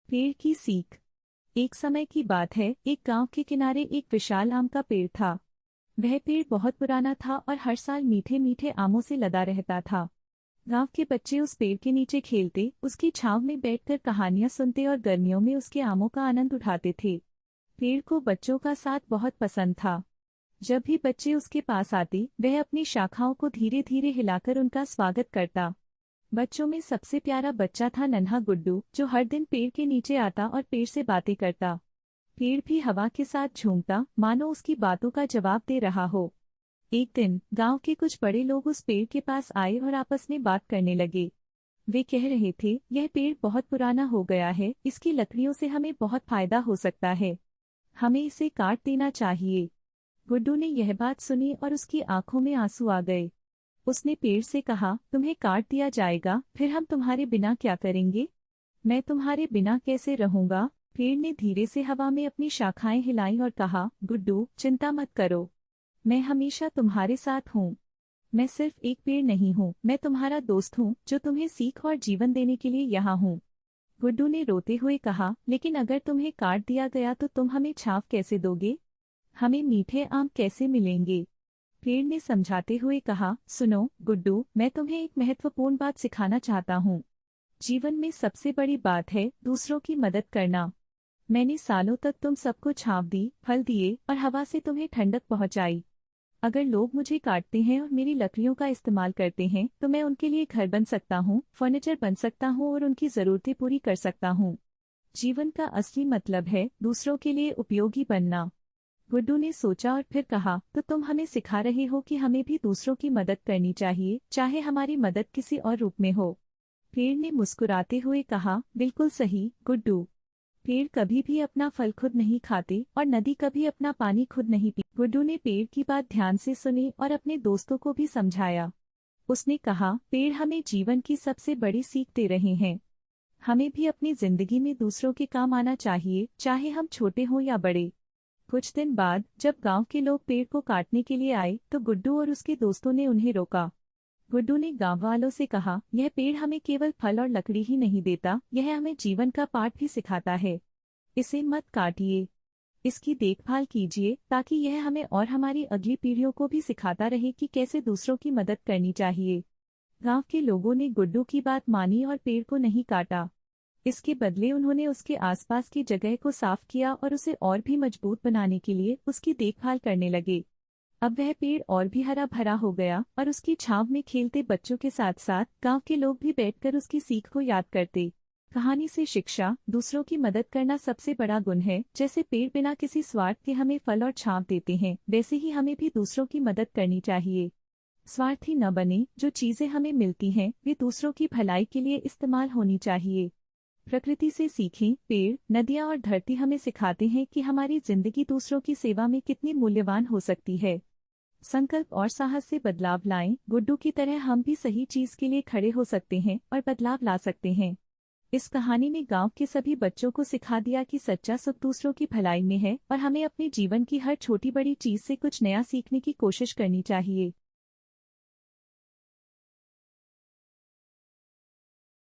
पेड़ की सीख। एक समय की बात है, एक गांव के किनारे एक विशाल आम का पेड़ था। वह पेड़ बहुत पुराना था और हर साल मीठे मीठे आमों से लदा रहता था। गांव के बच्चे उस पेड़ के नीचे खेलते, उसकी छांव में बैठकर कहानियां सुनते और गर्मियों में उसके आमों का आनंद उठाते थे। पेड़ को बच्चों का साथ बहुत पसंद था। जब भी बच्चे उसके पास आते, वह अपनी शाखाओं को धीरे धीरे हिलाकर उनका स्वागत करता। बच्चों में सबसे प्यारा बच्चा था नन्हा गुड्डू, जो हर दिन पेड़ के नीचे आता और पेड़ से बातें करता। पेड़ भी हवा के साथ झूमता, मानो उसकी बातों का जवाब दे रहा हो। एक दिन गांव के कुछ बड़े लोग उस पेड़ के पास आए और आपस में बात करने लगे। वे कह रहे थे, यह पेड़ बहुत पुराना हो गया है, इसकी लकड़ियों से हमें बहुत फायदा हो सकता है। हमें इसे काट देना चाहिए। गुड्डू ने यह बात सुनी और उसकी आंखों में आंसू आ गए। उसने पेड़ से कहा, तुम्हें काट दिया जाएगा, फिर हम तुम्हारे बिना क्या करेंगे? मैं तुम्हारे बिना कैसे रहूंगा? पेड़ ने धीरे से हवा में अपनी शाखाएं हिलाईं और कहा, गुड्डू, चिंता मत करो, मैं हमेशा तुम्हारे साथ हूँ। मैं सिर्फ एक पेड़ नहीं हूँ, मैं तुम्हारा दोस्त हूँ, जो तुम्हें सीख और जीवन देने के लिए यहाँ हूँ। गुड्डू ने रोते हुए कहा, लेकिन अगर तुम्हें काट दिया गया तो तुम हमें छांव कैसे दोगे? हमें मीठे आम कैसे मिलेंगे? पेड़ ने समझाते हुए कहा, सुनो गुड्डू, मैं तुम्हें एक महत्वपूर्ण बात सिखाना चाहता हूँ। जीवन में सबसे बड़ी बात है दूसरों की मदद करना। मैंने सालों तक तुम सबको छांव दी, फल दिए और हवा से तुम्हें ठंडक पहुंचाई। अगर लोग मुझे काटते हैं और मेरी लकड़ियों का इस्तेमाल करते हैं, तो मैं उनके लिए घर बन सकता हूँ, फर्नीचर बन सकता हूँ और उनकी जरूरतें पूरी कर सकता हूँ। जीवन का असली मतलब है दूसरों के लिए उपयोगी बनना। गुड्डू ने सोचा और फिर कहा, तो तुम हमें सिखा रहे हो कि हमें भी दूसरों की मदद करनी चाहिए, चाहे हमारी मदद किसी और रूप में हो। पेड़ ने मुस्कुराते हुए कहा, बिल्कुल सही गुड्डू। पेड़ कभी भी अपना फल खुद नहीं खाते और नदी कभी अपना पानी खुद नहीं पी। गुड्डू ने पेड़ की बात ध्यान से सुनी और अपने दोस्तों को भी समझाया। उसने कहा, पेड़ हमें जीवन की सबसे बड़ी सीख दे रहे हैं। हमें भी अपनी जिंदगी में दूसरों के काम आना चाहिए, चाहे हम छोटे हों या बड़े। कुछ दिन बाद जब गांव के लोग पेड़ को काटने के लिए आए, तो गुड्डू और उसके दोस्तों ने उन्हें रोका। गुड्डू ने गांव वालों से कहा, यह पेड़ हमें केवल फल और लकड़ी ही नहीं देता, यह हमें जीवन का पाठ भी सिखाता है। इसे मत काटिए, इसकी देखभाल कीजिए, ताकि यह हमें और हमारी अगली पीढ़ियों को भी सिखाता रहे कि कैसे दूसरों की मदद करनी चाहिए। गांव के लोगों ने गुड्डू की बात मानी और पेड़ को नहीं काटा। इसके बदले उन्होंने उसके आसपास की जगह को साफ किया और उसे और भी मजबूत बनाने के लिए उसकी देखभाल करने लगे। अब वह पेड़ और भी हरा भरा हो गया और उसकी छांव में खेलते बच्चों के साथ साथ गांव के लोग भी बैठकर उसकी सीख को याद करते। कहानी से शिक्षा, दूसरों की मदद करना सबसे बड़ा गुण है। जैसे पेड़ बिना किसी स्वार्थ के हमें फल और छांव देते हैं, वैसे ही हमें भी दूसरों की मदद करनी चाहिए। स्वार्थी न बने, जो चीजें हमें मिलती हैं वे दूसरों की भलाई के लिए इस्तेमाल होनी चाहिए। प्रकृति से सीखें। पेड़, नदियाँ और धरती हमें सिखाते हैं कि हमारी जिंदगी दूसरों की सेवा में कितनी मूल्यवान हो सकती है। संकल्प और साहस से बदलाव लाएं। गुड्डू की तरह हम भी सही चीज के लिए खड़े हो सकते हैं और बदलाव ला सकते हैं। इस कहानी ने गांव के सभी बच्चों को सिखा दिया कि सच्चा सुख दूसरों की भलाई में है और हमें अपने जीवन की हर छोटी बड़ी चीज से कुछ नया सीखने की कोशिश करनी चाहिए।